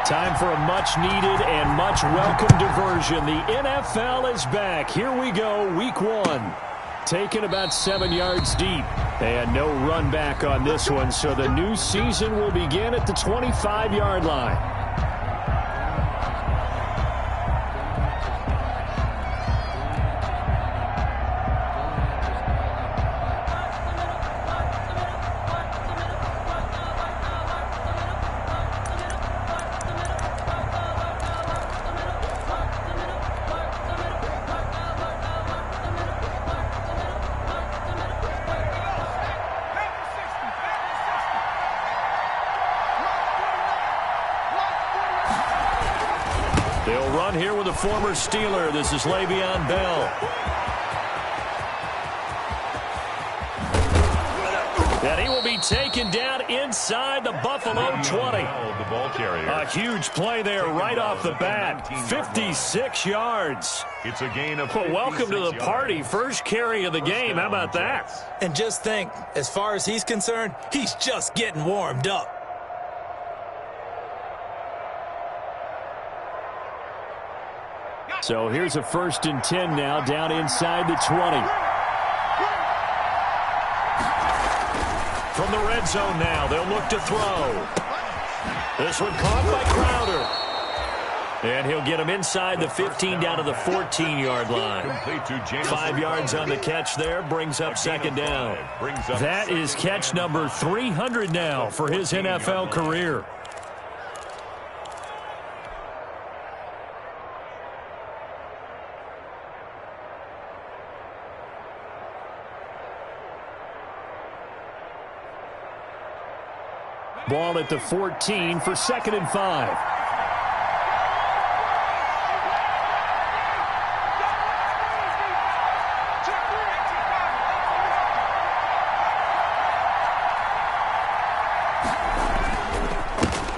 Time for a much-needed and much-welcome diversion. The NFL is back. Here we go, week one. Taken about 7 yards deep. And no run back on this one, so the new season will begin at the 25-yard line. They'll run here with a former Steeler. This is Le'Veon Bell. And he will be taken down inside the Buffalo 20. A huge play there right off the bat. 56 yards. It's a gain of well, welcome to the party. First carry of the game. How about that? And just think, as far as he's concerned, he's just getting warmed up. So here's a 1st and 10 now, down inside the 20. From the red zone now, they'll look to throw. This one caught by Crowder. And he'll get him inside the 15 down to the 14-yard line. 5 yards on the catch there, brings up 2nd down. That is catch number 300 now for his NFL career. Ball at the 14 for 2nd and 5.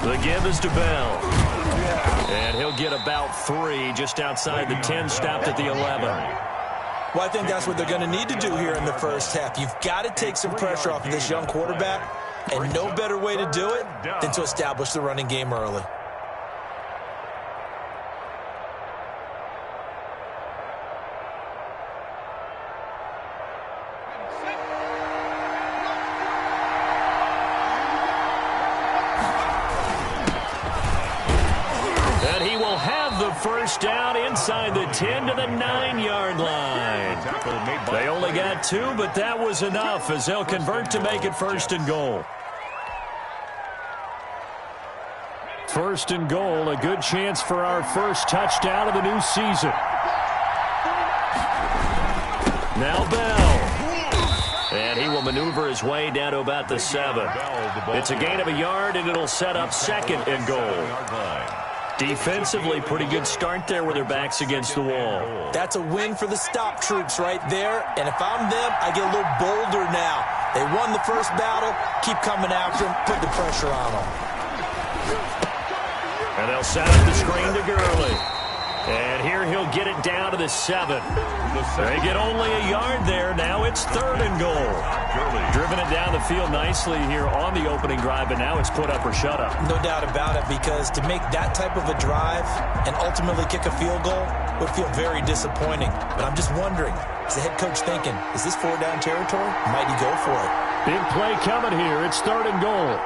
The give is to Bell. And he'll get about 3 just outside the 10, stopped at the 11. Well, I think that's what they're going to need to do here in the first half. You've got to take some pressure off of this young quarterback. And no better way to do it than to establish the running game early. And he will have the first down inside the 10 to the 9-yard line. They only got 2, but that was enough as they'll convert to make it 1st and goal. 1st and goal, a good chance for our first touchdown of the new season. Now Bell. And he will maneuver his way down to about the 7. It's a gain of a yard, and it'll set up 2nd and goal. Defensively, pretty good start there with their backs against the wall. That's a win for the stop troops right there. And if I'm them, I get a little bolder now. They won the first battle. Keep coming after them. Put the pressure on them. And they'll set up the screen to Gurley. And here he'll get it down to the 7. They get only a yard there. Now it's 3rd and goal. Driven it down the field nicely here on the opening drive, but now it's put up or shut up. No doubt about it, because to make that type of a drive and ultimately kick a field goal would feel very disappointing. But I'm just wondering, is the head coach thinking, is this 4-down territory? Might he go for it? Big play coming here. It's 3rd and goal.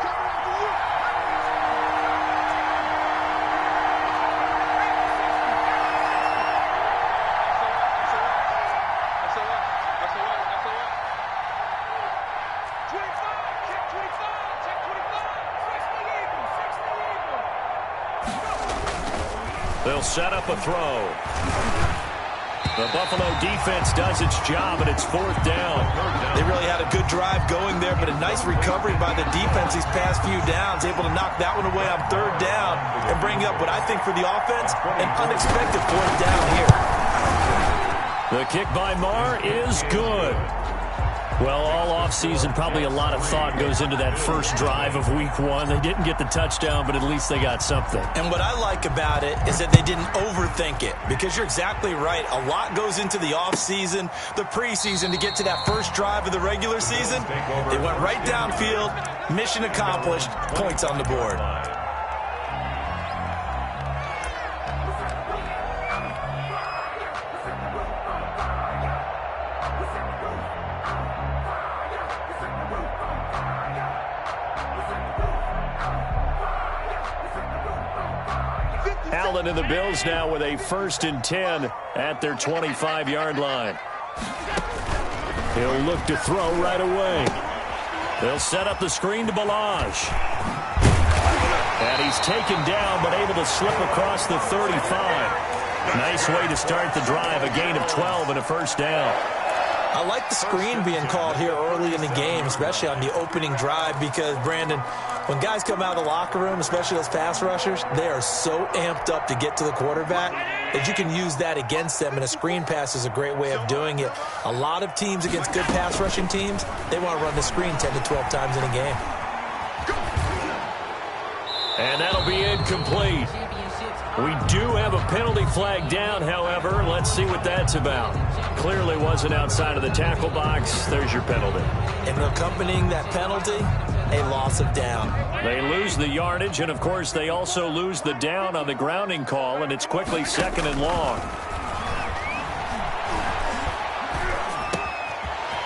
They'll set up a throw. The Buffalo defense does its job, and it's 4th down. They really had a good drive going there, but a nice recovery by the defense these past few downs, able to knock that one away on 3rd down and bring up what I think for the offense, an unexpected 4th down here. The kick by Marr is good. Well, all offseason, probably a lot of thought goes into that first drive of week one. They didn't get the touchdown, but at least they got something. And what I like about it is that they didn't overthink it, because you're exactly right. A lot goes into the offseason, the preseason, to get to that first drive of the regular season. They went right downfield, mission accomplished, points on the board. Allen and the Bills now with a 1st and 10 at their 25-yard line. He'll look to throw right away. They'll set up the screen to Balaj. And he's taken down but able to slip across the 35. Nice way to start the drive, a gain of 12 and a 1st down. I like the screen being called here early in the game, especially on the opening drive, because, Brandon, when guys come out of the locker room, especially those pass rushers, they are so amped up to get to the quarterback that you can use that against them, and a screen pass is a great way of doing it. A lot of teams against good pass rushing teams, they want to run the screen 10 to 12 times in a game. And that'll be incomplete. We do have a penalty flag down, however. Let's see what that's about. Clearly wasn't outside of the tackle box. There's your penalty. And accompanying that penalty, a loss of down. They lose the yardage, and, of course, they also lose the down on the grounding call, and it's quickly 2nd and long.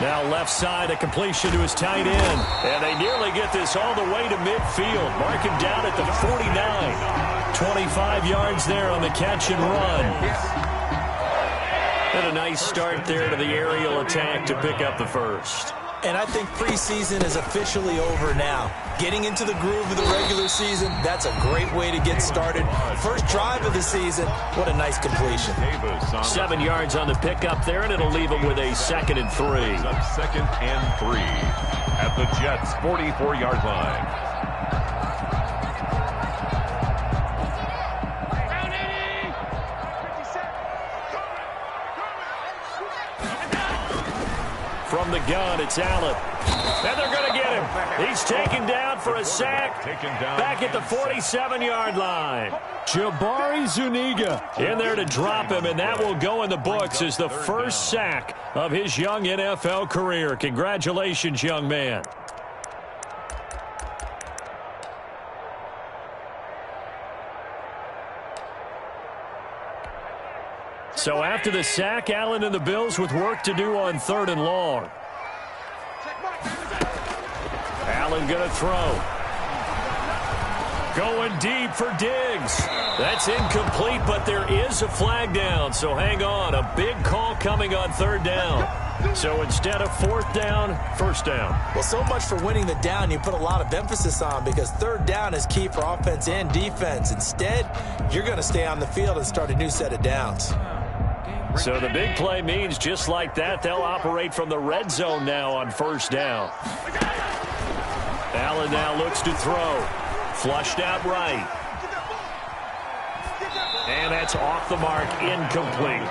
Now left side, a completion to his tight end. And they nearly get this all the way to midfield. Mark him down at the 49. 25 yards there on the catch and run. And a nice start there to the aerial attack to pick up the 1st. And I think preseason is officially over now. Getting into the groove of the regular season, that's a great way to get started. First drive of the season, what a nice completion. 7 yards on the pickup there, and it'll leave him with a 2nd and 3. 2nd and 3 at the Jets' 44-yard line. From the gun, it's Allen. And they're going to get him. He's taken down for a sack. Back at the 47-yard line. Jabari Zuniga in there to drop him, and that will go in the books as the 1st sack of his young NFL career. Congratulations, young man. So after the sack, Allen and the Bills with work to do on 3rd and long. Allen going to throw. Going deep for Diggs. That's incomplete, but there is a flag down. So hang on. A big call coming on 3rd down. So instead of 4th down, 1st down. Well, so much for winning the down you put a lot of emphasis on, because 3rd down is key for offense and defense. Instead, you're going to stay on the field and start a new set of downs. So the big play means just like that, they'll operate from the red zone now on 1st down. Allen now looks to throw. Flushed out right. And that's off the mark, incomplete.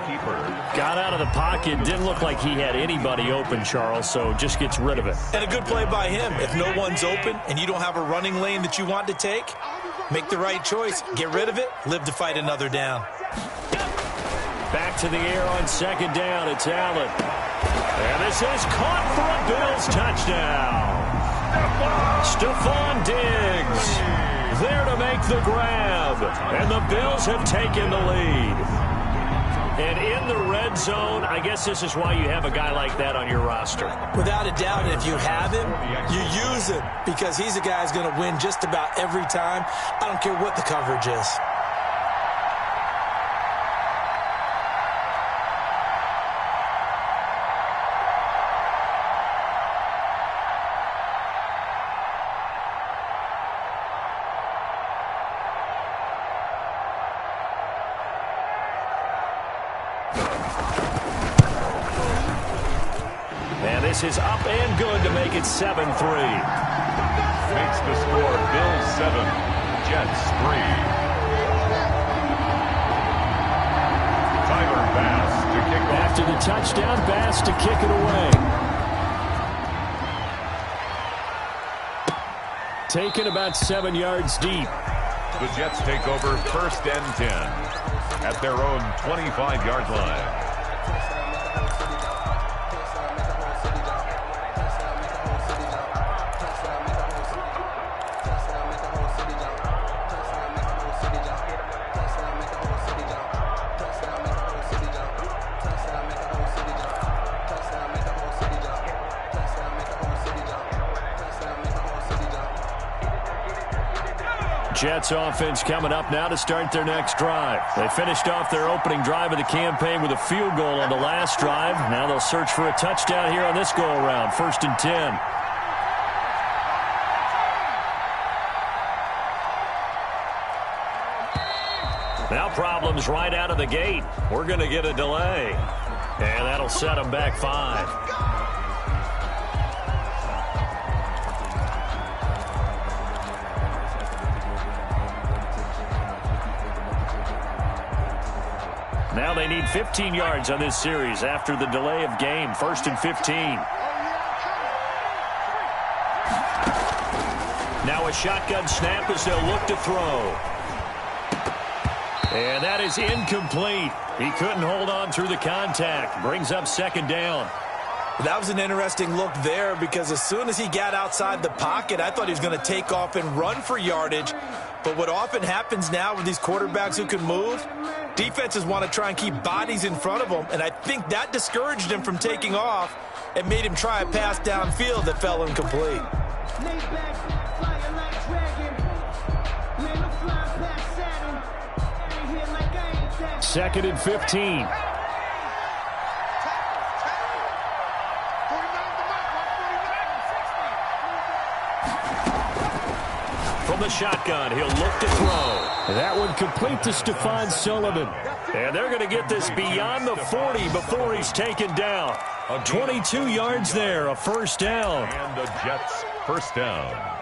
Got out of the pocket, didn't look like he had anybody open, Charles, so just gets rid of it. And a good play by him. If no one's open and you don't have a running lane that you want to take, make the right choice. Get rid of it, live to fight another down. Back to the air on 2nd down. It's Allen. And this is caught for a Bills touchdown. Stephon Diggs there to make the grab. And the Bills have taken the lead. And in the red zone, I guess this is why you have a guy like that on your roster. Without a doubt, and if you have him, you use him, because he's a guy who's going to win just about every time. I don't care what the coverage is. This is up and good to make it 7-3. Makes the score Bills 7, Jets 3. Tyler Bass to kick off. After the touchdown, Bass to kick it away. Taken about 7 yards deep. The Jets take over 1st and 10 at their own 25-yard line. Jets offense coming up now to start their next drive. They finished off their opening drive of the campaign with a field goal on the last drive. Now they'll search for a touchdown here on this go-around. 1st and 10. Now problems right out of the gate. We're going to get a delay. And that'll set them back 5. Now they need 15 yards on this series after the delay of game. 1st and 15. Now a shotgun snap as they'll look to throw. And that is incomplete. He couldn't hold on through the contact. Brings up 2nd down. That was an interesting look there because as soon as he got outside the pocket, I thought he was going to take off and run for yardage. But what often happens now with these quarterbacks who can move, defenses want to try and keep bodies in front of them, and I think that discouraged him from taking off and made him try a pass downfield that fell incomplete. 2nd and 15. From the shotgun, he'll look to throw. That one complete to Stephon Sullivan. And they're going to get this beyond the 40 before he's taken down. 22 yards there, a 1st down. And the Jets 1st down.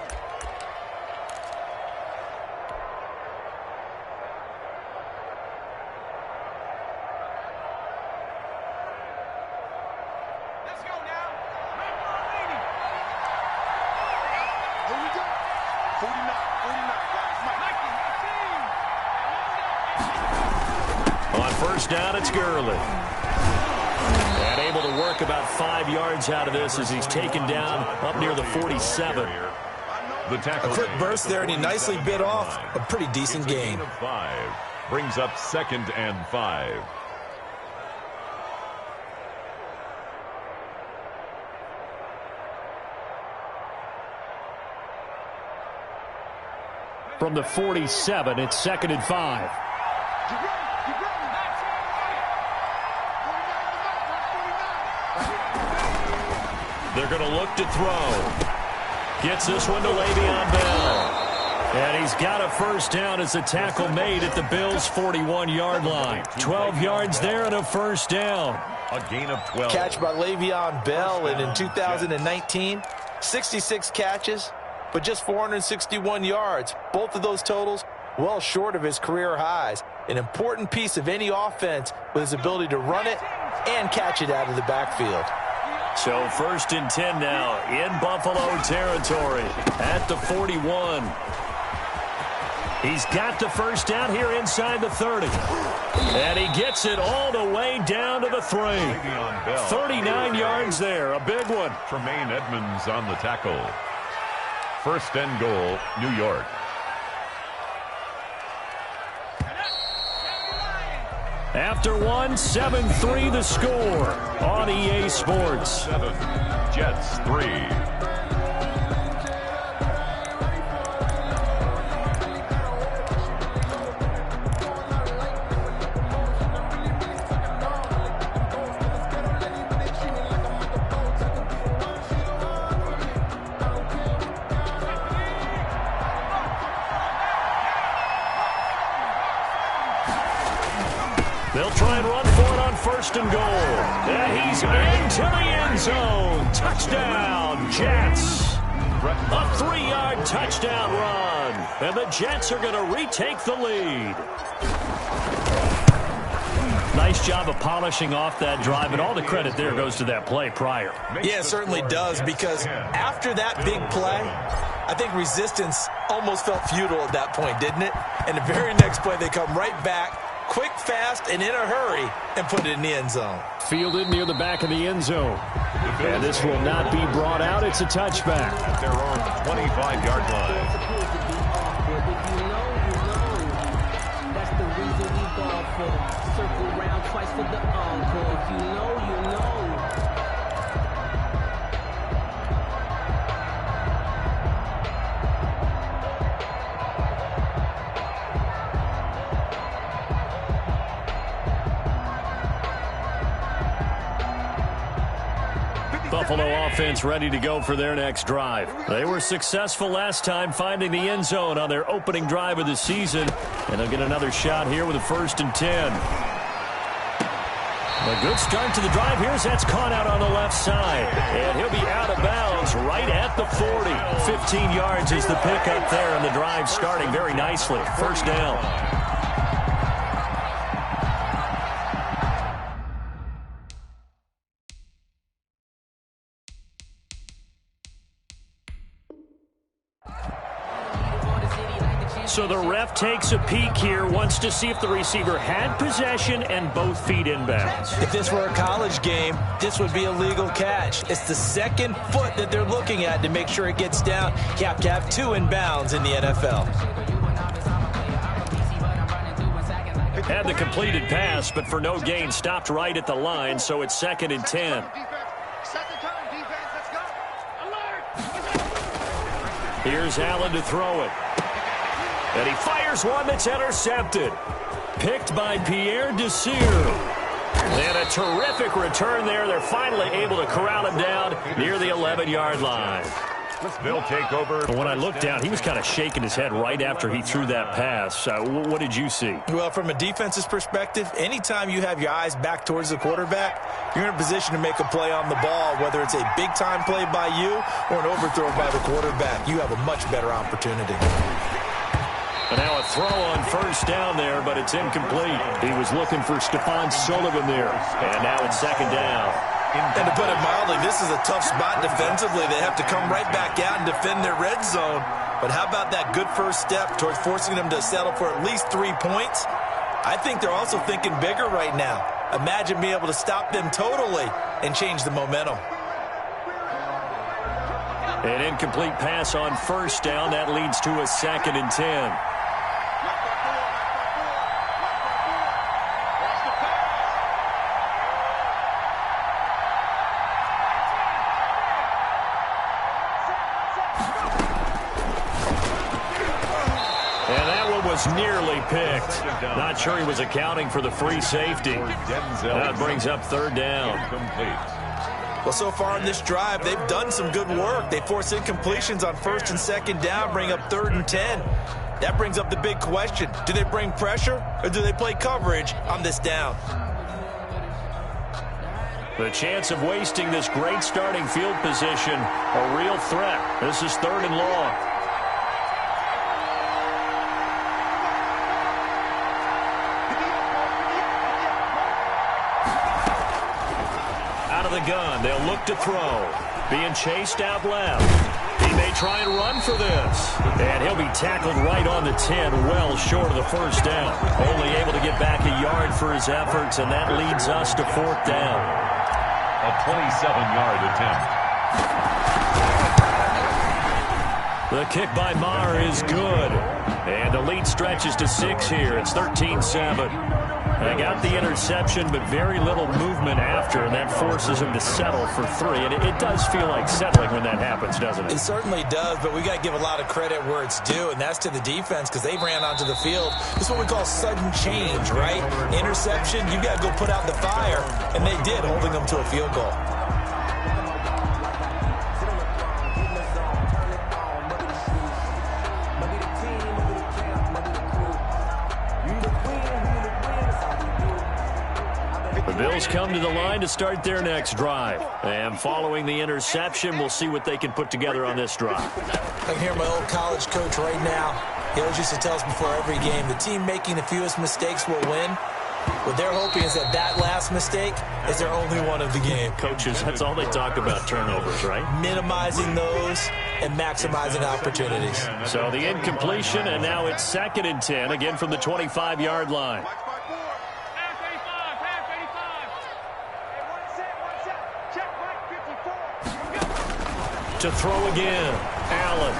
Down, it's Gurley. And able to work about 5 yards out of this as he's taken down up near the 47. A quick burst there, and he nicely bit off a pretty decent gain. 5 brings up 2nd and 5. From the 47, it's 2nd and 5. They're going to look to throw. Gets this one to Le'Veon Bell. And he's got a 1st down as the tackle made at the Bills' 41-yard line. 12 yards there and a 1st down. A gain of 12. Catch by Le'Veon Bell, and in 2019, 66 catches, but just 461 yards. Both of those totals well short of his career highs. An important piece of any offense with his ability to run it and catch it out of the backfield. So 1st and 10 now in Buffalo territory at the 41. He's got the 1st down here inside the 30. And he gets it all the way down to the 3. 39 yards there, a big one. Tremaine Edmonds on the tackle. 1st and goal, New York. After one, 7-3 the score on EA Sports. 7, Jets 3. They'll try and run for it on 1st and goal. And he's into the end zone. Touchdown, Jets. A 3-yard touchdown run. And the Jets are going to retake the lead. Nice job of polishing off that drive, and all the credit there goes to that play prior. Yeah, it certainly does, because after that big play, I think resistance almost felt futile at that point, didn't it? And the very next play, they come right back, quick, fast, and in a hurry, and put it in the end zone. Fielded near the back of the end zone. And this will not be brought out. It's a touchback. At their own 25-yard line. That's the reason we ball for. Circle round twice for the encore. If you know, you know. Buffalo offense ready to go for their next drive. They were successful last time finding the end zone on their opening drive of the season, and they'll get another shot here with a 1st and 10. A good start to the drive. That's caught out on the left side, and he'll be out of bounds right at the 40. 15 yards is the pickup there, and the drive starting very nicely. 1st down. So the ref takes a peek here, wants to see if the receiver had possession and both feet inbounds. If this were a college game, this would be a legal catch. It's the second foot that they're looking at to make sure it gets down. You have to have 2 inbounds in the NFL. Had the completed pass, but for no gain, stopped right at the line, so it's 2nd and 10. Here's Allen to throw it. And he fires one that's intercepted. Picked by Pierre Desir. And a terrific return there. They're finally able to corral him down near the 11-yard line. They'll take over. When I looked down, he was kind of shaking his head right after he threw that pass. What did you see? Well, from a defense's perspective, anytime you have your eyes back towards the quarterback, you're in a position to make a play on the ball, whether it's a big-time play by you or an overthrow by the quarterback. You have a much better opportunity. And now a throw on 1st down there, but it's incomplete. He was looking for Stephon Sullivan there. And now it's 2nd down. And to put it mildly, this is a tough spot defensively. They have to come right back out and defend their red zone. But how about that good first step towards forcing them to settle for at least 3 points? I think they're also thinking bigger right now. Imagine being able to stop them totally and change the momentum. An incomplete pass on 1st down. That leads to a 2nd and 10. Was nearly picked. Not sure he was accounting for the free safety. That brings up 3rd down. Well, so far in this drive, they've done some good work. They force incompletions on 1st and 2nd down, bring up 3rd and 10. That brings up the big question. Do they bring pressure or do they play coverage on this down? The chance of wasting this great starting field position, a real threat. This is 3rd and long. The gun. They'll look to throw. Being chased out left. He may try and run for this. And he'll be tackled right on the 10, well short of the 1st down. Only able to get back a yard for his efforts, and that leads us to 4th down. A 27-yard attempt. The kick by Maher is good. And the lead stretches to 6 here. It's 13-7. They got the interception, but very little movement after, and that forces him to settle for 3. And it does feel like settling when that happens, doesn't it? It certainly does, but we got to give a lot of credit where it's due, and that's to the defense because they ran onto the field. This is what we call sudden change, right? Interception, you got to go put out the fire, and they did, holding them to a field goal. The Bills come to the line to start their next drive. And following the interception, we'll see what they can put together on this drive. I can hear my old college coach right now. He always used to tell us before every game, the team making the fewest mistakes will win. What they're hoping is that that last mistake is their only one of the game. Coaches, that's all they talk about, turnovers, right? Minimizing those and maximizing opportunities. So the incompletion, and now it's 2nd and 10, again from the 25-yard line. To throw again, Allen.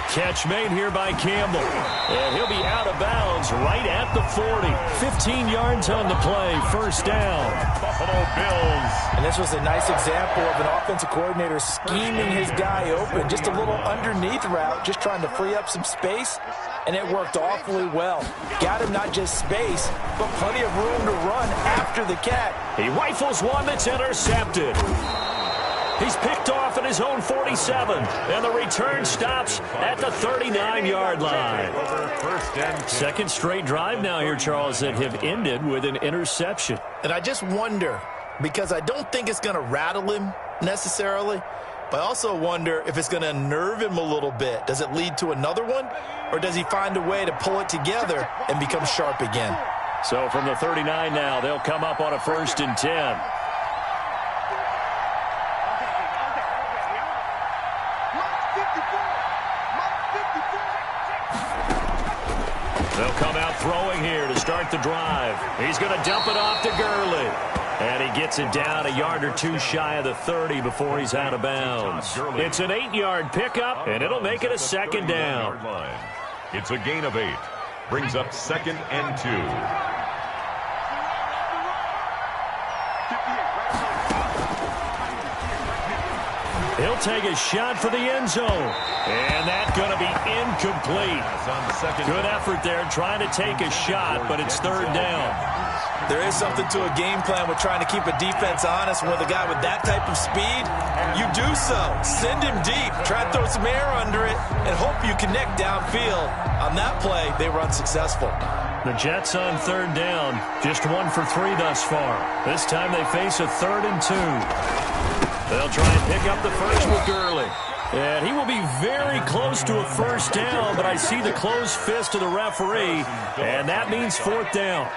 Catch made here by Campbell. And he'll be out of bounds bounds right at the 40. 15 yards on the play. First down. Buffalo Bills. And this was a nice example of an offensive coordinator scheming his guy open. Just a little underneath route, just trying to free up some space, and it worked awfully well. Got him not just space, but plenty of room to run after the catch. He rifles one that's intercepted. He's picked off at his own 47, and the return stops at the 39-yard line. Second straight drive now here, Charles, that have ended with an interception. And I just wonder, because I don't think it's going to rattle him necessarily, but I also wonder if it's going to unnerve him a little bit. Does it lead to another one, or does he find a way to pull it together and become sharp again? So from the 39 now, they'll come up on a 1st and 10. They'll come out throwing here to start the drive. He's going to dump it off to Gurley. And he gets it down a yard or two shy of the 30 before he's out of bounds. It's an 8-yard pickup, and it'll make it a 2nd down. It's a gain of 8. Brings up 2nd and 2. He'll take a shot for the end zone. And that's going to be incomplete. Good effort there trying to take a shot, but it's 3rd down. There is something to a game plan with trying to keep a defense honest. With a guy with that type of speed, you do so. Send him deep. Try to throw some air under it and hope you connect downfield. On that play, they were unsuccessful. The Jets on 3rd down. Just 1 for 3 thus far. This time they face a 3rd and 2. They'll try and pick up the first with Gurley. And he will be very close to a 1st down, but I see the closed fist of the referee, and that means 4th down.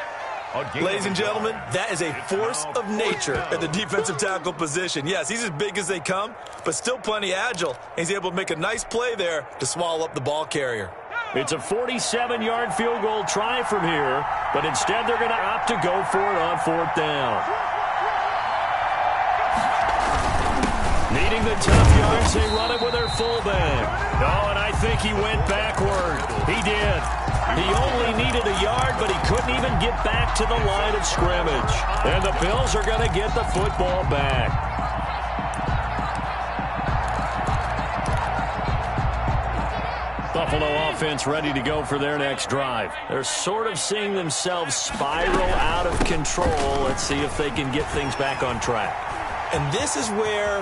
Ladies and gentlemen, that is a force of nature at the defensive tackle position. Yes, he's as big as they come, but still plenty agile. He's able to make a nice play there to swallow up the ball carrier. It's a 47-yard field goal try from here, but instead they're going to opt to go for it on 4th down. Needing the tough yards, they run it with their fullback. Oh, and I think he went backward. He did. He only needed a yard, but he couldn't even get back to the line of scrimmage. And the Bills are going to get the football back. Buffalo offense ready to go for their next drive. They're sort of seeing themselves spiral out of control. Let's see if they can get things back on track. And this is where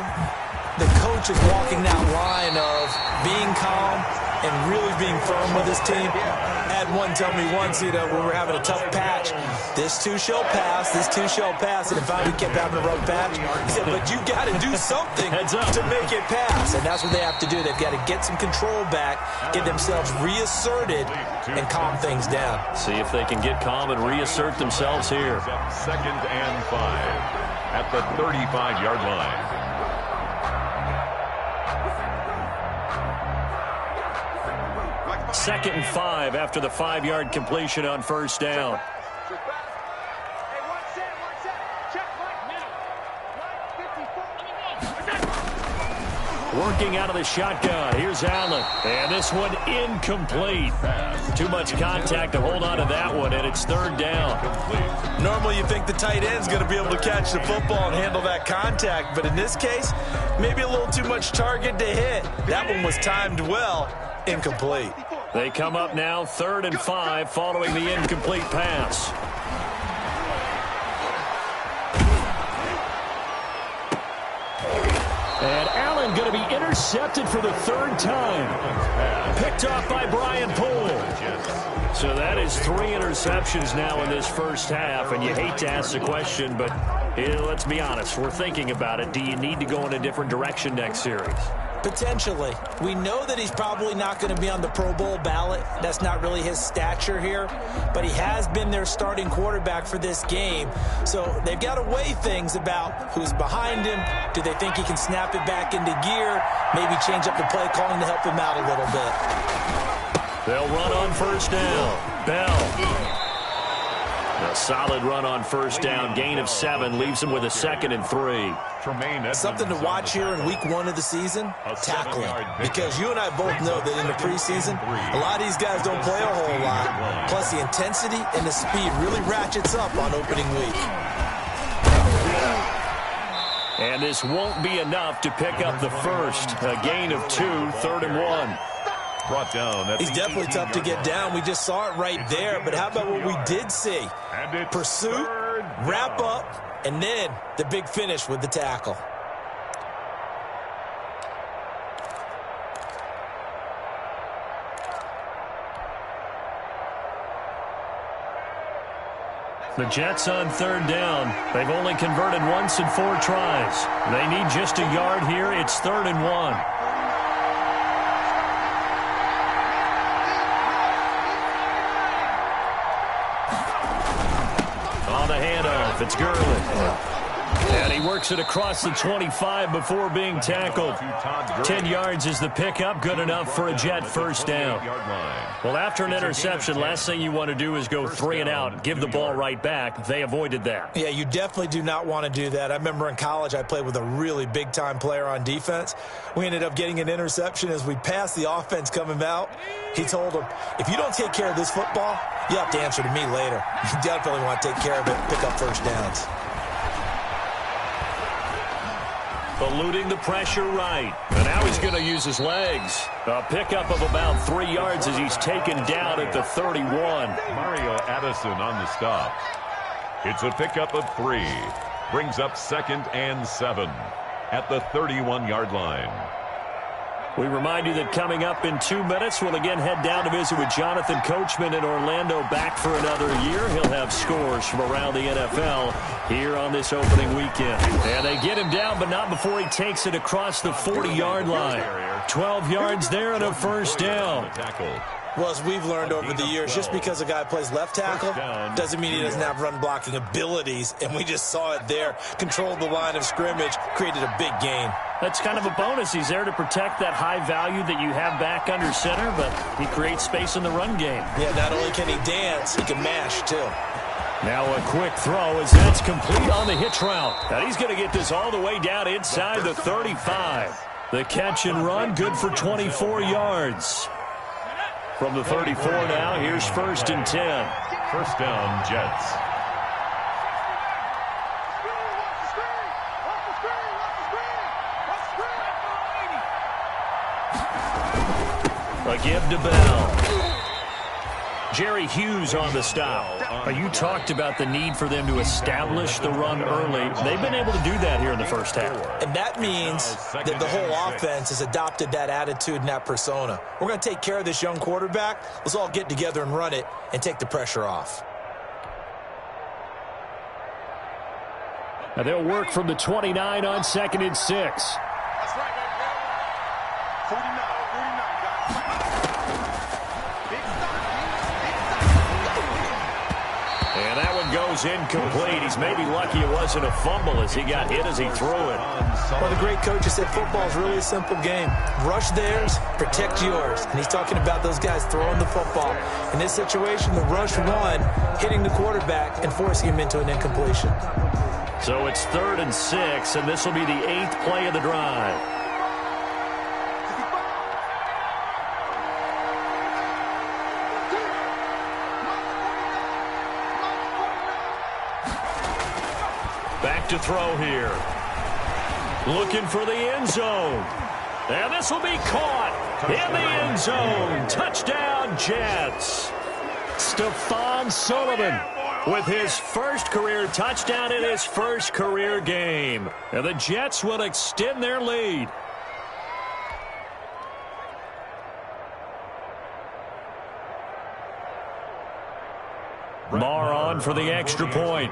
the coach is walking that line of being calm and really being firm with his team. I had one tell me once, when we were having a tough patch, this too shall pass, this too shall pass, and if I kept having a rough patch, he said, but you got to do something to make it pass, and that's what they have to do. They've got to get some control back, get themselves reasserted, and calm things down. See if they can get calm and reassert themselves here. 2nd and 5 at the 35-yard line. Second and 5 after the 5-yard completion on 1st down. Working out of the shotgun. Here's Allen. And this one incomplete. Too much contact to hold on to that one, and it's 3rd down. Normally you think the tight end's going to be able to catch the football and handle that contact, but in this case, maybe a little too much target to hit. That one was timed well. Incomplete. They come up now 3rd and 5 following the incomplete pass. And Allen going to be intercepted for the 3rd time. Picked off by Brian Poole. So that is 3 interceptions now in this first half, and you hate to ask the question, but let's be honest, we're thinking about it. Do you need to go in a different direction next series? Potentially. We know that he's probably not going to be on the Pro Bowl ballot. That's not really his stature here. But he has been their starting quarterback for this game. So they've got to weigh things about who's behind him. Do they think he can snap it back into gear? Maybe change up the play calling to help him out a little bit. They'll run on 1st down. Bell. A solid run on 1st down. Gain of 7 leaves him with a 2nd and 3. Something to watch here in week 1 of the season, tackling. Because you and I both know that in the preseason, a lot of these guys don't play a whole lot. Plus, Plus, the intensity and the speed really ratchets up on opening week. And this won't be enough to pick up the first. A gain of 2, 3rd and 1. Brought down. He's definitely tough to get down. We just saw it right there. But how about what we did see? Pursuit, wrap up, and then the big finish with the tackle. The Jets on 3rd down. They've only converted once in 4 tries. They need just a yard here. It's 3rd and 1. On the handoff, it's Gurley. And he works it across the 25 before being tackled. 10 yards is the pickup, good enough for a Jet first down. Well, after an interception, last thing you want to do is go 3 and out and give the ball right back. They avoided that. Yeah, you definitely do not want to do that. I remember in college I played with a really big-time player on defense. We ended up getting an interception as we passed the offense coming out. He told him, if you don't take care of this football, you have to answer to me later. You definitely want to take care of it, pick up first downs. Eluding the pressure right. And now he's going to use his legs. A pickup of about 3 yards as he's taken down at the 31. Mario Addison on the stop. It's a pickup of 3. Brings up 2nd and 7 at the 31-yard line. We remind you that coming up in 2 minutes, we'll again head down to visit with Jonathan Coachman in Orlando, back for another year. He'll have scores from around the NFL here on this opening weekend. And they get him down, but not before he takes it across the 40-yard line. 12 yards there and a first down. Well, as we've learned over the years, just because a guy plays left tackle doesn't mean he doesn't have run-blocking abilities, and we just saw it there. Controlled the line of scrimmage, created a big gain. That's kind of a bonus. He's there to protect that high value that you have back under center, but he creates space in the run game. Yeah, not only can he dance, he can mash, too. Now a quick throw as that's complete on the hitch route. And he's going to get this all the way down inside the 35. The catch and run, good for 24 yards. From the 34 now, here's 1st and 10. First down, Jets. A give to Bell. Jerry Hughes on the stop. You talked about the need for them to establish the run early. They've been able to do that here in the first half. And that means that the whole offense has adopted that attitude and that persona. We're going to take care of this young quarterback. Let's all get together and run it and take the pressure off. Now they'll work from the 29 on 2nd and 6. That's right, man. 49. And that one goes incomplete. He's maybe lucky it wasn't a fumble as he got hit as he threw it. Well, the great coach has said football is really a simple game. Rush theirs, protect yours. And he's talking about those guys throwing the football. In this situation, the rush one, hitting the quarterback and forcing him into an incompletion. So it's 3rd and 6, and this will be the 8th play of the drive. Back to throw here. Looking for the end zone. And this will be caught in the end zone. Touchdown, Jets. Stephon Sullivan with his first career touchdown in his first career game. And the Jets will extend their lead. Marr on for the extra point.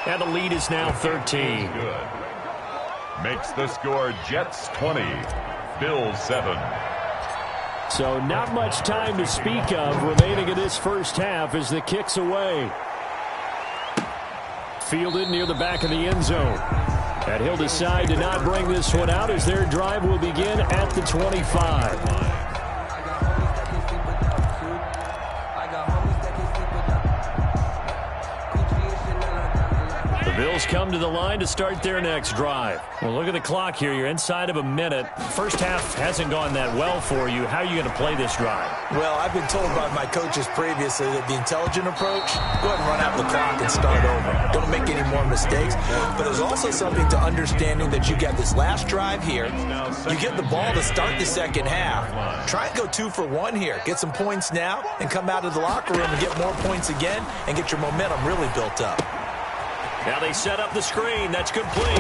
And the lead is now 13. Good. Makes the score Jets 20, Bills 7. So not much time to speak of remaining in this first half as the kick's away. Fielded near the back of the end zone. And he'll decide to not bring this one out as their drive will begin at the 25. Bills come to the line to start their next drive. Well, look at the clock here. You're inside of a minute. First half hasn't gone that well for you. How are you going to play this drive? Well, I've been told by my coaches previously that the intelligent approach, go ahead and run out the clock and start over. Don't make any more mistakes. But there's also something to understanding that you got this last drive here. You get the ball to start the second half. Try and go 2 for 1 here. Get some points now and come out of the locker room and get more points again and get your momentum really built up. Now they set up the screen. That's complete.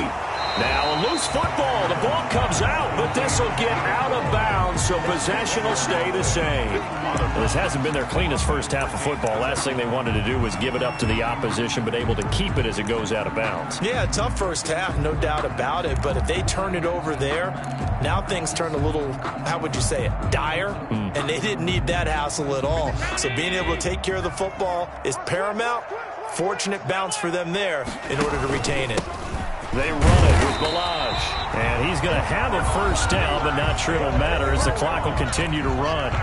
Now a loose football. The ball comes out, but this will get out of bounds, so possession will stay the same. This hasn't been their cleanest first half of football. Last thing they wanted to do was give it up to the opposition, but able to keep it as it goes out of bounds. Yeah, tough first half, no doubt about it. But if they turn it over there, now things turn a little, how would you say it, dire? And they didn't need that hassle at all. So being able to take care of the football is paramount. Fortunate bounce for them there in order to retain it. They run it with Balaj. And he's going to have a first down, but not sure it'll matter as the clock will continue to run.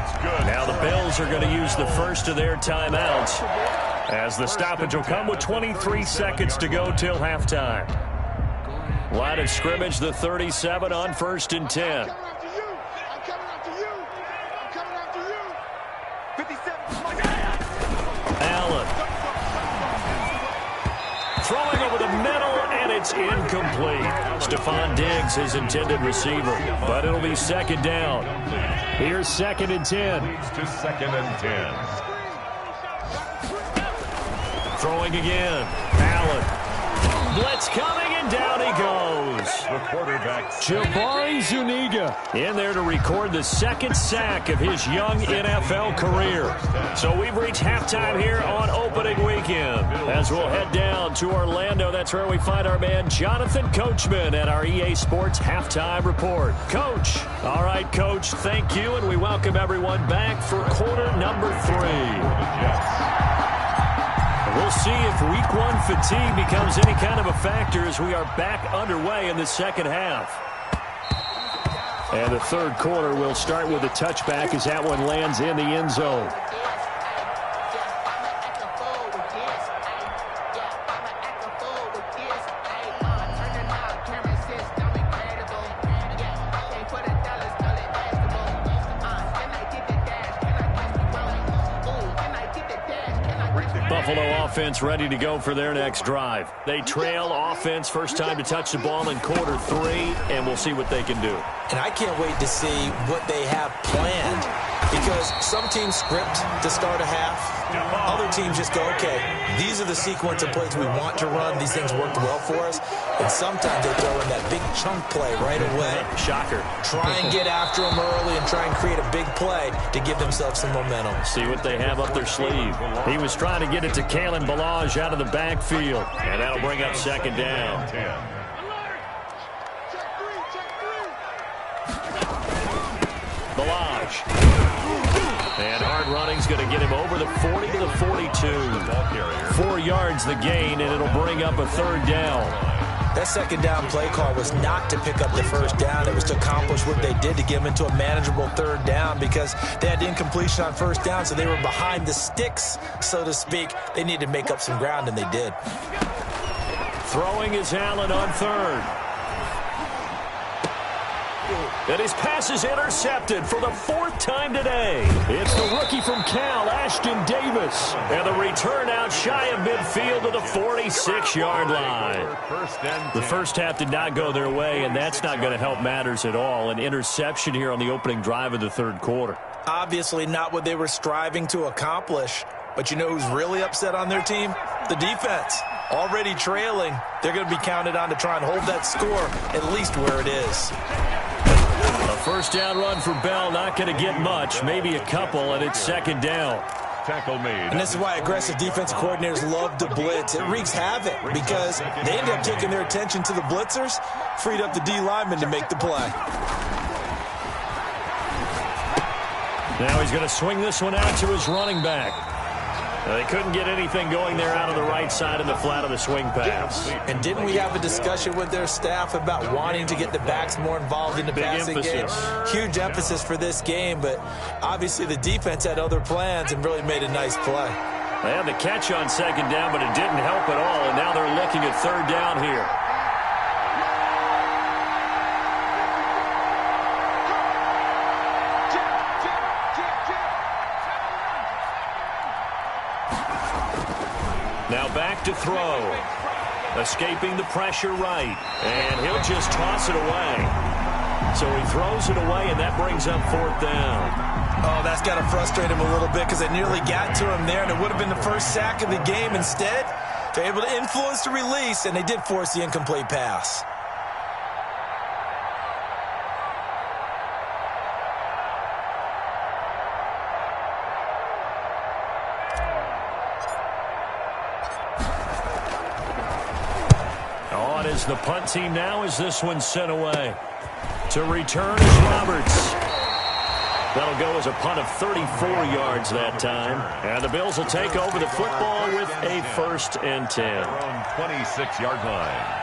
Now the Bills are going to use the first of their timeouts as the stoppage will come with 23 seconds to go till halftime. Line of scrimmage, the 37 on 1st and 10. Allen. Throwing over the middle, and it's incomplete. Stephon Diggs, his intended receiver, but it'll be second down. Here's 2nd and 10. To 2nd and 10. Throwing again. Allen. Blitz coming, and down he goes. The quarterback, Jabari Zuniga, in there to record the 2nd sack of his young NFL career. So we've reached halftime here on opening weekend. As we'll head down to Orlando, that's where we find our man Jonathan Coachman at our EA Sports Halftime Report. Coach. All right, Coach, thank you, and we welcome everyone back for quarter number 3. We'll see if week 1 fatigue becomes any kind of a factor as we are back underway in the second half. And the third quarter will start with a touchback as that one lands in the end zone. Buffalo offense ready to go for their next drive. They trail offense, first time to touch the ball in quarter 3, and we'll see what they can do. And I can't wait to see what they have planned, because some teams script to start a half. Other teams just go, okay, these are the sequence of plays we want to run. These things worked well for us. And sometimes they throw in that big chunk play right away. Shocker. Try and get after them early and try and create a big play to give themselves some momentum. See what they have up their sleeve. He was trying to get it to Kalen Balaj out of the backfield. And that'll bring up second down. Balaj. And hard running's going to get him over the 40 to the 42. 4 yards the gain, and it'll bring up a 3rd down. That second down play call was not to pick up the first down. It was to accomplish what they did to get them into a manageable 3rd down, because they had incompletion on first down, so they were behind the sticks, so to speak. They needed to make up some ground, and they did. Throwing is Allen on 3rd. And his pass is intercepted for the 4th time today. It's the rookie from Cal, Ashton Davis. And the return out shy of midfield to the 46-yard line. The first half did not go their way, and that's not going to help matters at all. An interception here on the opening drive of the 3rd quarter. Obviously not what they were striving to accomplish. But you know who's really upset on their team? The defense. Already trailing. They're going to be counted on to try and hold that score at least where it is. A first down run for Bell, not going to get much, maybe a couple, and it's second down. Tackle made. And this is why aggressive defensive coordinators love to blitz. It wreaks havoc because they end up taking their attention to the blitzers, freed up the D lineman to make the play. Now he's going to swing this one out to his running back. They couldn't get anything going there out of the right side of the flat of the swing pass. And didn't we have a discussion with their staff about wanting to get the backs more involved in the passing game? Huge emphasis for this game, but obviously the defense had other plans and really made a nice play. They had the catch on second down, but it didn't help at all, and now they're looking at third down here. Now back to throw. Escaping the pressure right, and he'll just toss it away. So he throws it away, and that brings up fourth down. Oh, that's got to frustrate him a little bit because they nearly got to him there, and it would have been the first sack of the game. Instead, they're able to influence the release, and they did force the incomplete pass. On is the punt team now as this one's sent away. To return is Roberts. That'll go as a punt of 34 yards that time. And the Bills will take over the football with a 1st and 10. Their own 26-yard line.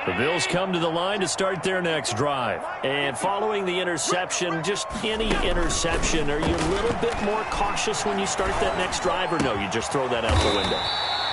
The Bills come to the line to start their next drive. And following the interception, just any interception, are you a little bit more cautious when you start that next drive, or no, you just throw that out the window?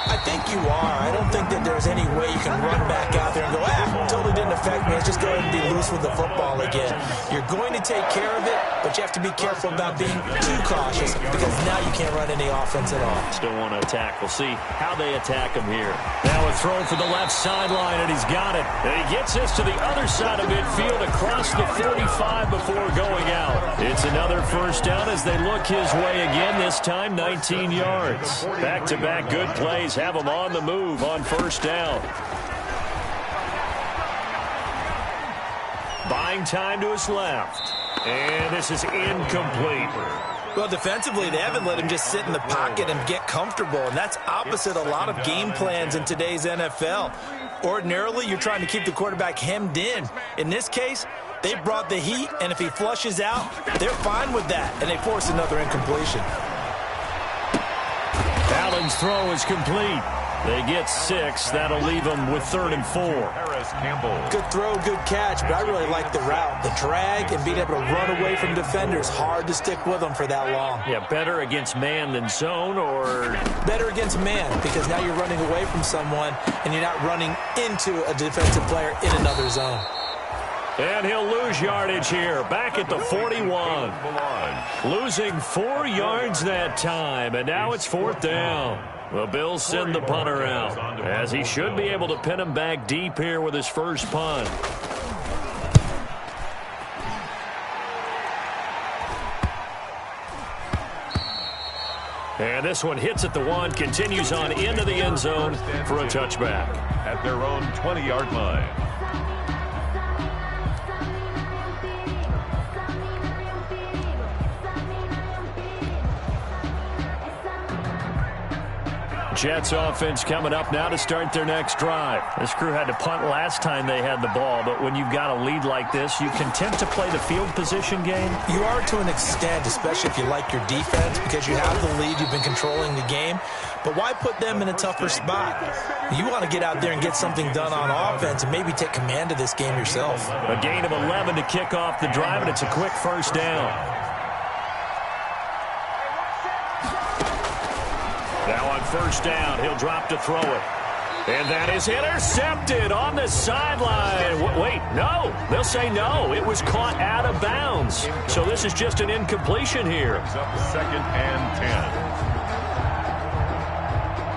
I think you are. I don't think that there's any way you can run back out there and go, totally didn't affect me. Let's just go ahead and be loose with the football again. You're going to take care of it, but you have to be careful about being too cautious because now you can't run any offense at all. Still want to attack. We'll see how they attack him here. Now a throw for the left sideline, and he's got it. And he gets this to the other side of midfield across the 45 before going out. It's another first down as they look his way again, this time 19 yards. Back-to-back good plays have him on the move on first down. Buying time to his left. And this is incomplete. Well, defensively, they haven't let him just sit in the pocket and get comfortable, and that's opposite a lot of game plans in today's NFL. Ordinarily, you're trying to keep the quarterback hemmed in. In this case, they brought the heat, and if he flushes out, they're fine with that, and they force another incompletion. Allen's throw is complete. They get 6. That'll leave them with 3rd and 4. Harris Campbell. Good throw, good catch, but I really like the route. The drag and being able to run away from defenders. Hard to stick with them for that long. Yeah, better against man than zone, or? Better against man, because now you're running away from someone and you're not running into a defensive player in another zone. And he'll lose yardage here, back at the 41. Losing 4 yards that time, and now it's 4th down. The Bills send the punter out, as he should be able to pin him back deep here with his first punt. And this one hits at the 1, continues on into the end zone for a touchback. At their own 20-yard line. Jets offense coming up now to start their next drive. This crew had to punt last time they had the ball, but when you've got a lead like this, you content to play the field position game? You are to an extent, especially if you like your defense, because you have the lead, you've been controlling the game. But why put them in a tougher spot? You want to get out there and get something done on offense and maybe take command of this game yourself. A gain of 11 to kick off the drive, and it's a quick first down. Now on first down, he'll drop to throw it. And that is intercepted on the sideline. Wait, no. They'll say no. It was caught out of bounds. So this is just an incompletion here. Second and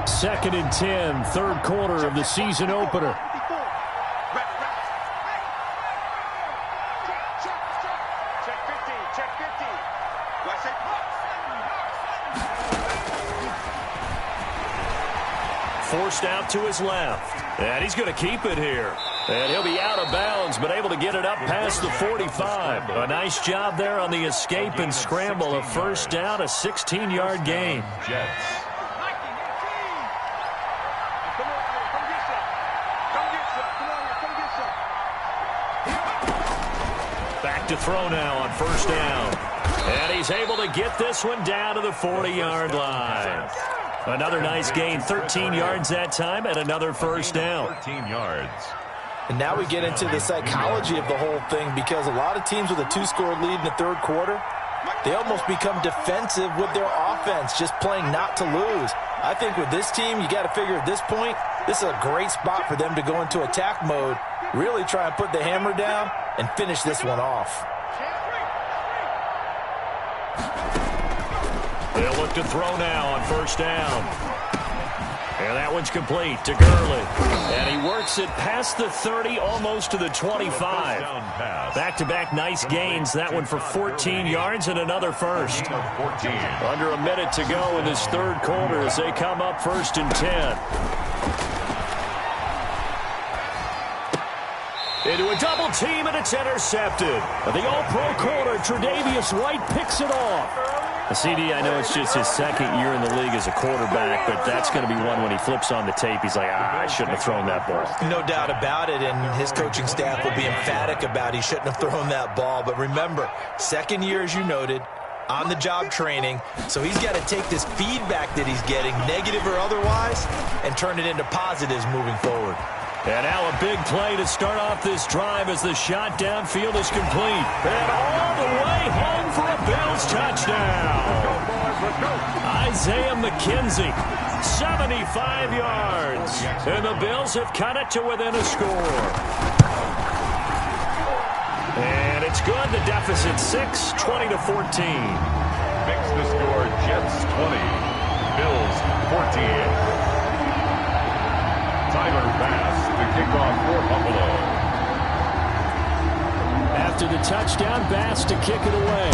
10. Second and 10, third quarter of the season opener. Forced out to his left. And he's going to keep it here. And he'll be out of bounds, but able to get it up past the 45. A nice job there on the escape and scramble. A first down, a 16-yard gain. Jets. Back to throw now on first down. And he's able to get this one down to the 40-yard line. Another nice gain, 13 yards that time, and another first down. 13 yards. And now we get into the psychology of the whole thing, because a lot of teams with a 2-score lead in the third quarter, they almost become defensive with their offense, just playing not to lose. I think with this team, you got to figure at this point, this is a great spot for them to go into attack mode, really try and put the hammer down and finish this one off. They'll look to throw now on first down. And that one's complete to Gurley. And he works it past the 30, almost to the 25. Back-to-back nice gains. That one for 14 yards and another first. Under a minute to go in this third quarter as they come up 1st and 10. Into a double team, and it's intercepted. The all-pro corner, Tre'Davious White, picks it off. CD, I know it's just his second year in the league as a quarterback, but that's going to be one when he flips on the tape. He's like, I shouldn't have thrown that ball. No doubt about it, and his coaching staff will be emphatic about he shouldn't have thrown that ball. But remember, second year, as you noted, on-the-job training, so he's got to take this feedback that he's getting, negative or otherwise, and turn it into positives moving forward. And now a big play to start off this drive as the shot downfield is complete. And all the way home for a Bills touchdown. Isaiah McKenzie, 75 yards. And the Bills have cut it to within a score. And it's good. The deficit 6, 20-14. Makes the score Jets 20, Bills 14. Tyler Bass to kick off for Buffalo. After the touchdown, Bass to kick it away.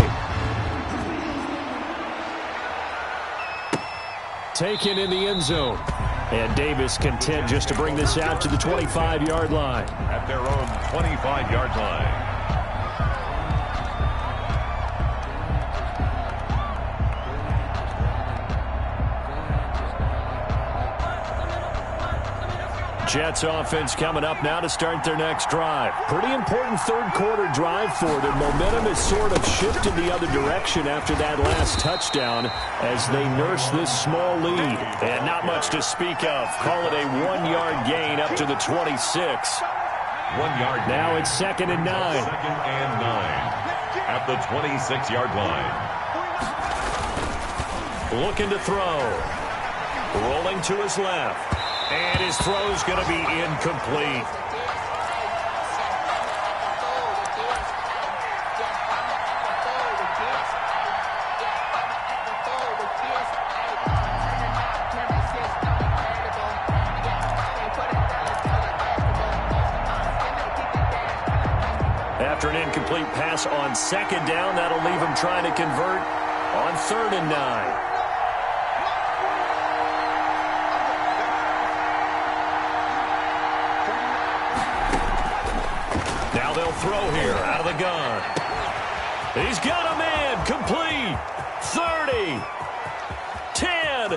Taken in the end zone. And Davis content just to bring this out to the 25-yard line. At their own 25-yard line. Jets offense coming up now to start their next drive. Pretty important third quarter drive for them. Momentum has sort of shifted the other direction after that last touchdown as they nurse this small lead. And not much to speak of. Call it a 1-yard gain up to the 26. 1 yard. Now it's 2nd and 9. 2nd and 9 at the 26-yard line. Looking to throw. Rolling to his left. And his throw's going to be incomplete. After an incomplete pass on 2nd down, that'll leave him trying to convert on 3rd and 9. Throw here out of the gun. He's got a man complete. 30, 10,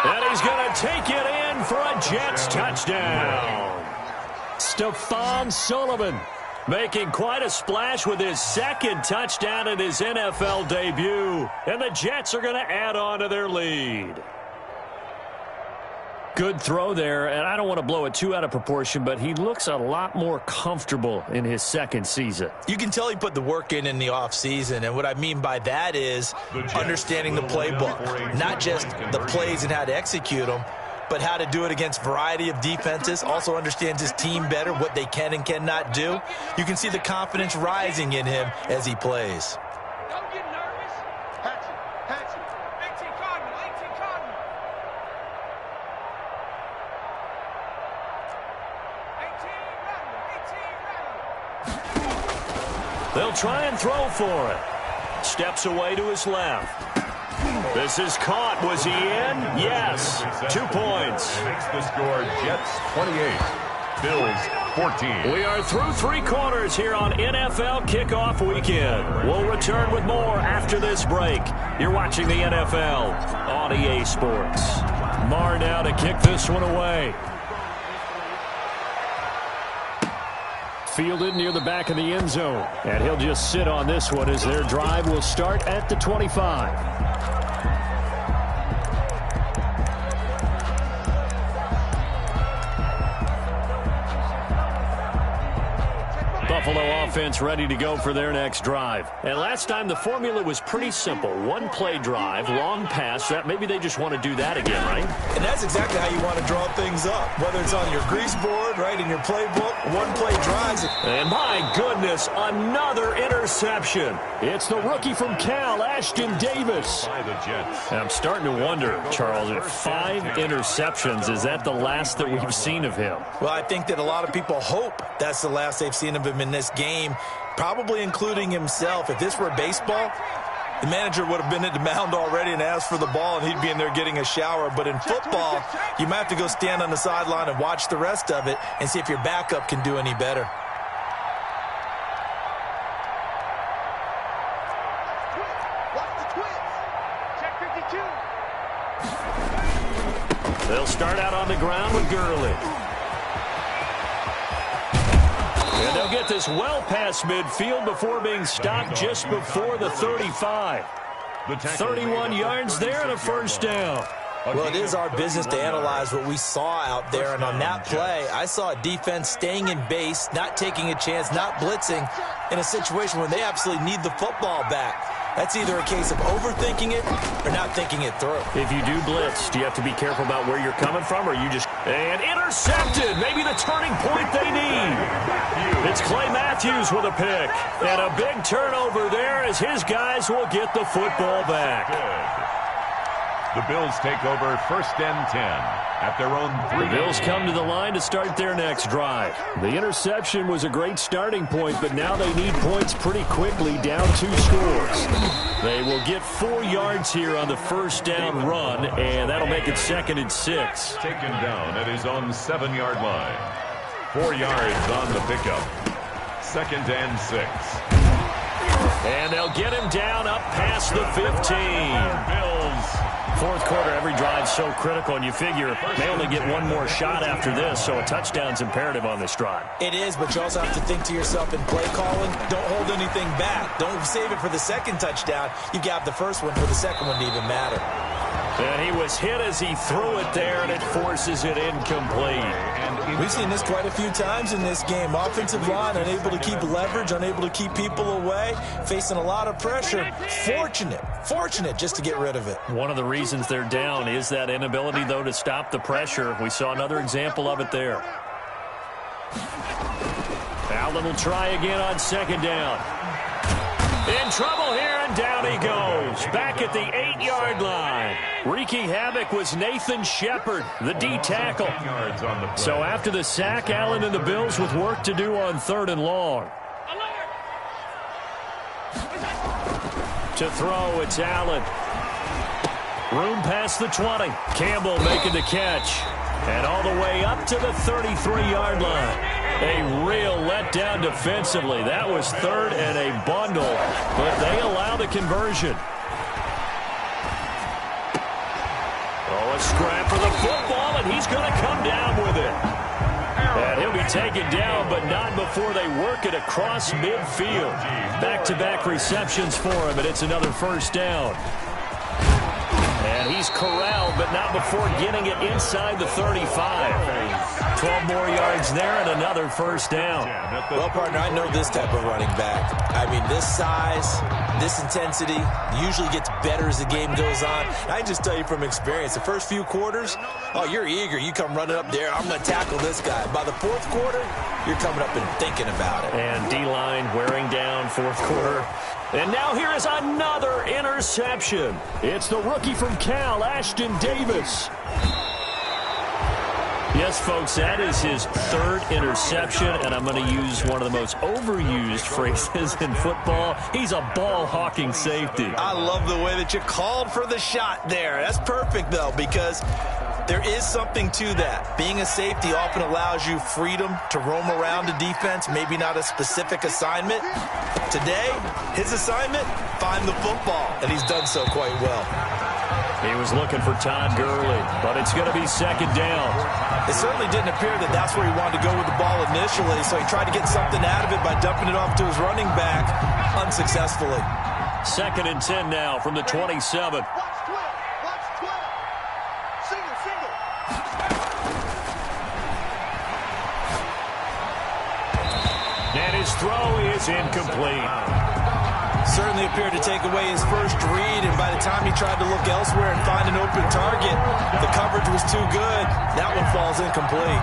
and he's going to take it in for a Jets touchdown. Stephon Sullivan making quite a splash with his 2nd touchdown in his NFL debut, and the Jets are going to add on to their lead. Good throw there, and I don't want to blow it too out of proportion, but he looks a lot more comfortable in his 2nd season. You can tell he put the work in the offseason, and what I mean by that is understanding the playbook, not just the plays and how to execute them, but how to do it against a variety of defenses, also understands his team better, what they can and cannot do. You can see the confidence rising in him as he plays. Don't get nervous. Hatch it. 18 Cardinal. They'll try and throw for it. Steps away to his left. This is caught. Was he in? Yes. 2 points. Makes the score Jets 28, Bills 14. We are through 3 quarters here on NFL Kickoff Weekend. We'll return with more after this break. You're watching the NFL on EA Sports. Marr now to kick this one away. Fielded near the back of the end zone. And he'll just sit on this one as their drive will start at the 25. Buffalo offense ready to go for their next drive. And last time the formula was pretty simple. One play drive, long pass. That maybe they just want to do that again, right? And that's exactly how you want to draw things up. Whether it's on your grease board, right, in your playbook, one play drives. And my goodness, another interception. It's the rookie from Cal, Ashton Davis. By the Jets. And I'm starting to wonder, Charles, if 5 interceptions, is that the last that we've seen of him? Well, I think that a lot of people hope that's the last they've seen of him in this game, probably including himself. If this were baseball, the manager would have been at the mound already and asked for the ball, and he'd be in there getting a shower. But in football, you might have to go stand on the sideline and watch the rest of it and see if your backup can do any better. They'll start out on the ground with Gurley. And they'll get this well past midfield before being stopped just before the 35. 31 yards there and a first down. Well, it is our business to analyze what we saw out there. And on that play, I saw a defense staying in base, not taking a chance, not blitzing in a situation where they absolutely need the football back. That's either a case of overthinking it or not thinking it through. If you do blitz, do you have to be careful about where you're coming from, or you just... And intercepted! Maybe the turning point they need. It's Clay Matthews with a pick. And a big turnover there as his guys will get the football back. The Bills take over 1st and 10 at their own 3. The Bills come to the line to start their next drive. The interception was a great starting point, but now they need points pretty quickly, down 2 scores. They will get 4 yards here on the first down run, and that'll make it 2nd and 6. Taken down at his own 7-yard line. 4 yards on the pickup. 2nd and 6. And they'll get him down up past the 15. Bills. 4th quarter, every drive's so critical, and you figure they only get one more shot after this, so a touchdown's imperative on this drive. It is, but you also have to think to yourself in play calling, don't hold anything back. Don't save it for the second touchdown. You got the first one for the second one to even matter. And he was hit as he threw it there, and it forces it incomplete. We've seen this quite a few times in this game. Offensive line unable to keep leverage, unable to keep people away, facing a lot of pressure. Fortunate just to get rid of it. One of the reasons they're down is that inability, though, to stop the pressure. We saw another example of it there. Allen will try again on 2nd down. In trouble here, and down he goes. Back at the 8-yard line. Wreaking havoc was Nathan Shepard, the D tackle. So after the sack, Allen and the Bills with work to do on 3rd and long. To throw, it's Allen. Room past the 20. Campbell making the catch. And all the way up to the 33-yard line. A real letdown defensively. That was 3rd and a bundle, but they allow the conversion. Oh, a scrap for the football, and he's going to come down with it. And he'll be taken down, but not before they work it across midfield. Back-to-back receptions for him, and it's another first down. And he's corralled, but not before getting it inside the 35. 12 more yards there and another first down. Well, partner, I know this type of running back. I mean, this size, this intensity usually gets better as the game goes on. I just tell you from experience, the first few quarters, oh, you're eager. You come running up there, I'm going to tackle this guy. By the 4th quarter, you're coming up and thinking about it. And D-line wearing down 4th quarter. And now here is another interception. It's the rookie from Cal, Ashton Davis. Yes, folks, that is his 3rd interception, and I'm going to use one of the most overused phrases in football. He's a ball-hawking safety. I love the way that you called for the shot there. That's perfect, though, because there is something to that. Being a safety often allows you freedom to roam around a defense, maybe not a specific assignment. Today, his assignment, find the football, and he's done so quite well. He was looking for Todd Gurley, but it's going to be 2nd down. It certainly didn't appear that that's where he wanted to go with the ball initially, so he tried to get something out of it by dumping it off to his running back unsuccessfully. 2nd and 10 now from the 27. Watch 12. Single. And his His throw is incomplete. Certainly appeared to take away his first read, and by the time he tried to look elsewhere and find an open target, the coverage was too good. That one falls incomplete.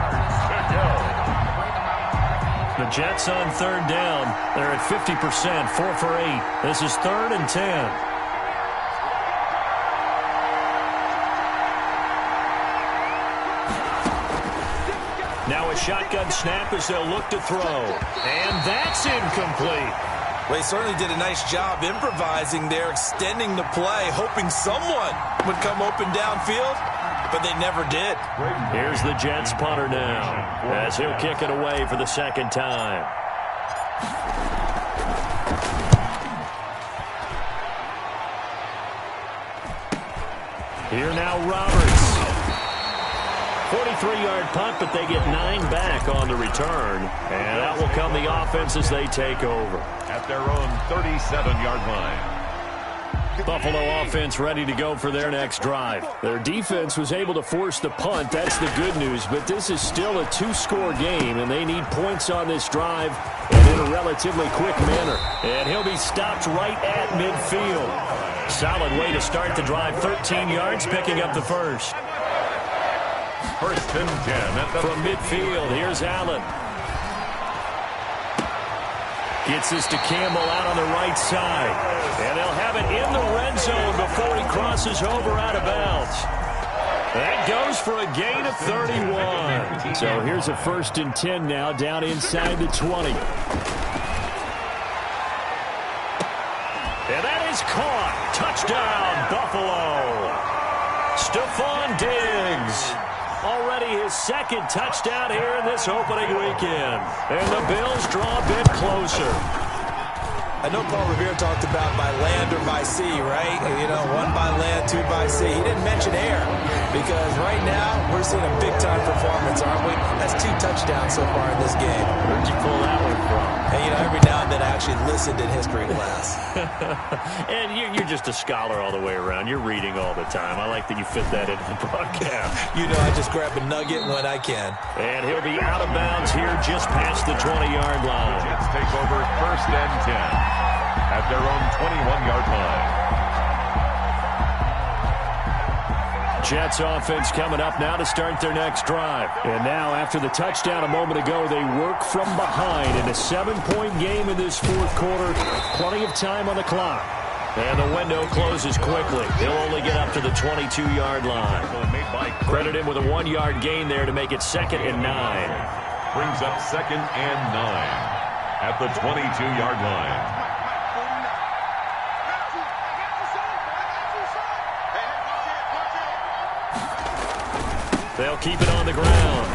The Jets on third down. They're at 50%, 4 for 8. This is 3rd and 10. Now a shotgun snap as they'll look to throw. And that's incomplete. Well, he certainly did a nice job improvising there, extending the play, hoping someone would come open downfield, but they never did. Here's the Jets punter now, as he'll kick it away for the second time. Here now Roberts. 43-yard punt, but they get 9 back on the return. And out will come the offense as they take over. At their own 37-yard line. Buffalo offense ready to go for their next drive. Their defense was able to force the punt. That's the good news. But this is still a 2-score game, and they need points on this drive and in a relatively quick manner. And he'll be stopped right at midfield. Solid way to start the drive. 13 yards, picking up the first. 1st and 10 from midfield. Here's Allen. Gets this to Campbell out on the right side. And they'll have it in the red zone before he crosses over out of bounds. That goes for a gain of 31. So here's a 1st and 10 now down inside the 20. And that is caught. Touchdown, Buffalo. Stephon Diggs. Already his 2nd touchdown here in this opening weekend. And the Bills draw a bit closer. I know Paul Revere talked about by land or by sea, right? You know, 1 by land, 2 by sea. He didn't mention air because right now we're seeing a big-time performance, aren't we? That's 2 touchdowns so far in this game. Where'd you pull that one from? And, you know, every now and then I actually listened in history class. And you're just a scholar all the way around. You're reading all the time. I like that you fit that into the broadcast. You know, I just grab a nugget when I can. And he'll be out of bounds here just past the 20-yard line. Jets take over 1st and 10 at their own 21-yard line. Jets offense coming up now to start their next drive. And now after the touchdown a moment ago, they work from behind in a 7-point game in this 4th quarter. Plenty of time on the clock. And the window closes quickly. He'll only get up to the 22-yard line. Credit him with a 1-yard gain there to make it 2nd and 9. Brings up 2nd and 9 at the 22-yard line. They'll keep it on the ground.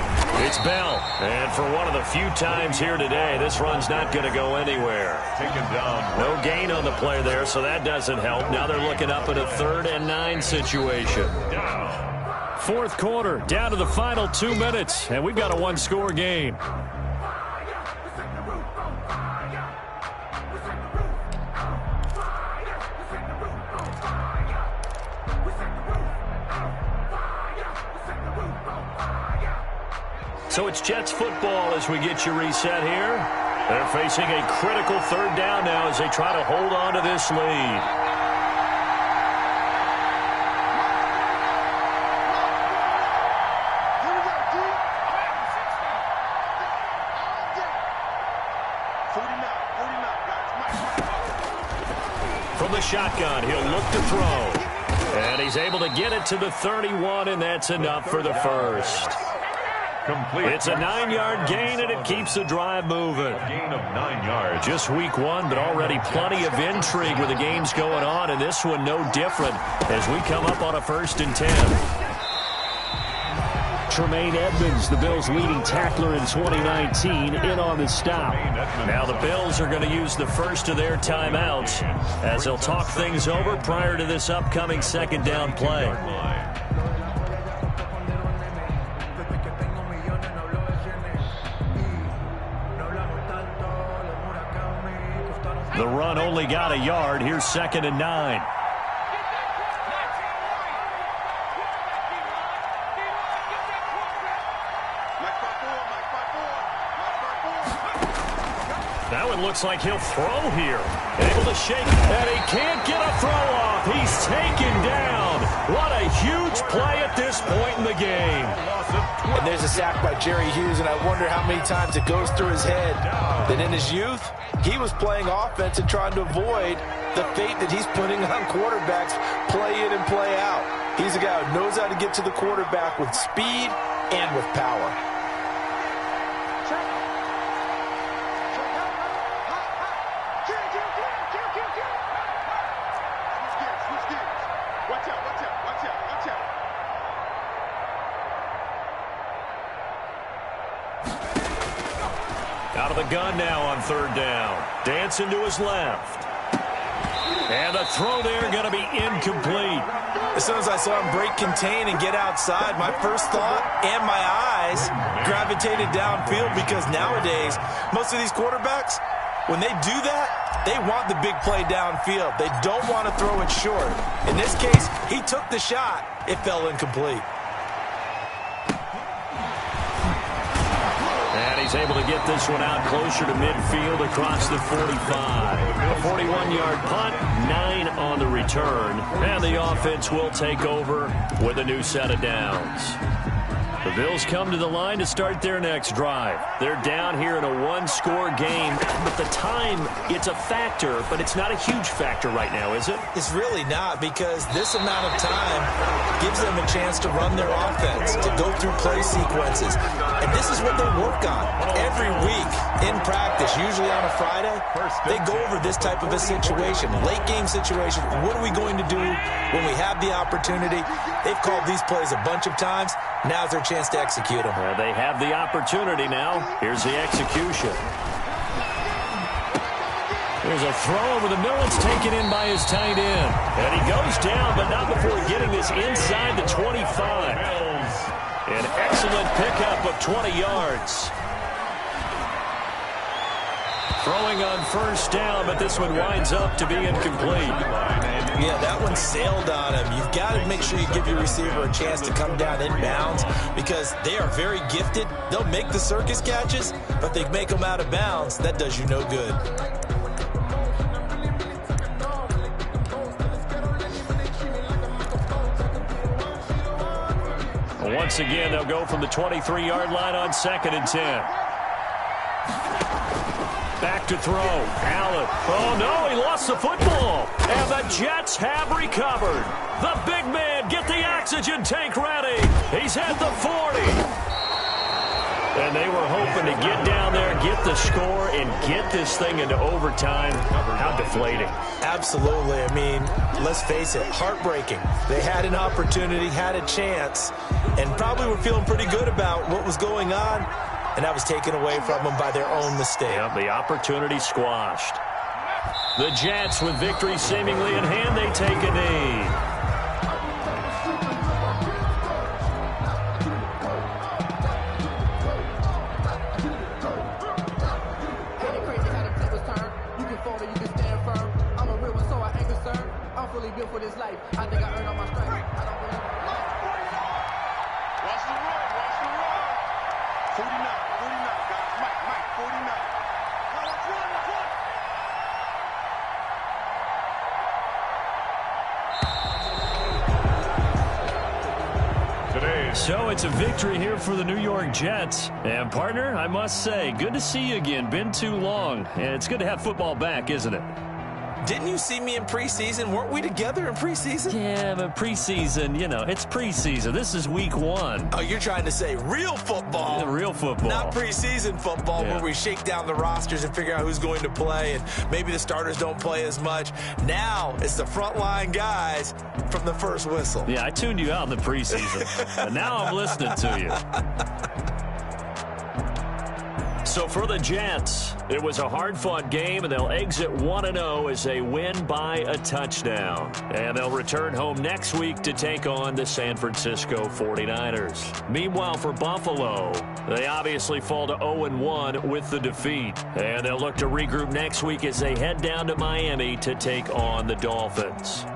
It's Bell. And for one of the few times here today, this run's not going to go anywhere. Taken down. No gain on the play there, so that doesn't help. Now they're looking up at a 3rd and 9 situation. 4th quarter, down to the final 2 minutes, and we've got a 1-score game. So it's Jets football as we get you reset here. They're facing a critical 3rd down now as they try to hold on to this lead. From the shotgun, he'll look to throw. And he's able to get it to the 31, and that's enough for the first. Complete. It's a 9-yard gain, and it keeps the drive moving. A gain of 9 yards. Just week 1, but already plenty of intrigue with the games going on, and this one no different as we come up on a 1st and 10. Tremaine Edmonds, the Bills' leading tackler in 2019, in on the stop. Now the Bills are going to use the first of their timeouts as they'll talk things over prior to this upcoming 2nd down play. The run only got a yard. Here's 2nd and 9. Now it looks like he'll throw here. Able to shake, and he can't get a throw off. He's taken down. What a huge play at this point in the game. And there's a sack by Jerry Hughes, and I wonder how many times it goes through his head that in his youth, he was playing offense and trying to avoid the fate that he's putting on quarterbacks play in and play out. He's a guy who knows how to get to the quarterback with speed and with power. Out of the gun now on third down. Dancing to his left. And the throw there going to be incomplete. As soon as I saw him break contain and get outside, my first thought and my eyes gravitated downfield, because nowadays, most of these quarterbacks, when they do that, they want the big play downfield. They don't want to throw it short. In this case, he took the shot. It fell incomplete. He's able to get this one out closer to midfield across the 45. A 41-yard punt, 9 on the return. And the offense will take over with a new set of downs. The Bills come to the line to start their next drive. They're down here in a one-score game, but the time, it's a factor, but it's not a huge factor right now, is it? It's really not, because this amount of time gives them a chance to run their offense, to go through play sequences. And this is what they work on every week in practice, usually on a Friday. They go over this type of a situation, late game situation. What are we going to do when we have the opportunity? They've called these plays a bunch of times. Now's their chance to execute them. Well, they have the opportunity now. Here's the execution. There's a throw over the middle. It's taken in by his tight end. And he goes down, but not before getting this inside the 25. An excellent pickup of 20 yards. Throwing on first down, but this one winds up to be incomplete. Yeah, that one sailed on him. You've got to make sure you give your receiver a chance to come down inbounds, because they are very gifted. They'll make the circus catches, but they make them out of bounds. That does you no good. Once again, they'll go from the 23-yard line on 2nd and 10. Back to throw. Allen. Oh, no, he lost the football. And the Jets have recovered. The big man, get the oxygen tank ready. He's at the 40. And they were hoping to get down there, get the score, and get this thing into overtime. How deflating. Absolutely. I mean, let's face it, heartbreaking. They had an opportunity, had a chance, and probably were feeling pretty good about what was going on, and that was taken away from them by their own mistake. Yeah, the opportunity squashed. The Jets, with victory seemingly in hand, they take a knee. For this life, I think I earned all my stripes. I don't really... Watch the run, watch the run. 49, guys. Mike, 49. Now let's run, Today. So it's a victory here for the New York Jets. And partner, I must say, good to see you again. Been too long. And it's good to have football back, isn't it? Didn't you see me in preseason? Weren't we together in preseason? Yeah, but preseason, you know, it's preseason. This is week 1. Oh, you're trying to say real football. Yeah, real football. Not preseason football, where we shake down the rosters and figure out who's going to play, and maybe the starters don't play as much. Now it's the frontline guys from the first whistle. Yeah, I tuned you out in the preseason. And now I'm listening to you. So for the Jets, it was a hard-fought game, and they'll exit 1-0 as they win by a touchdown. And they'll return home next week to take on the San Francisco 49ers. Meanwhile, for Buffalo, they obviously fall to 0-1 with the defeat. And they'll look to regroup next week as they head down to Miami to take on the Dolphins.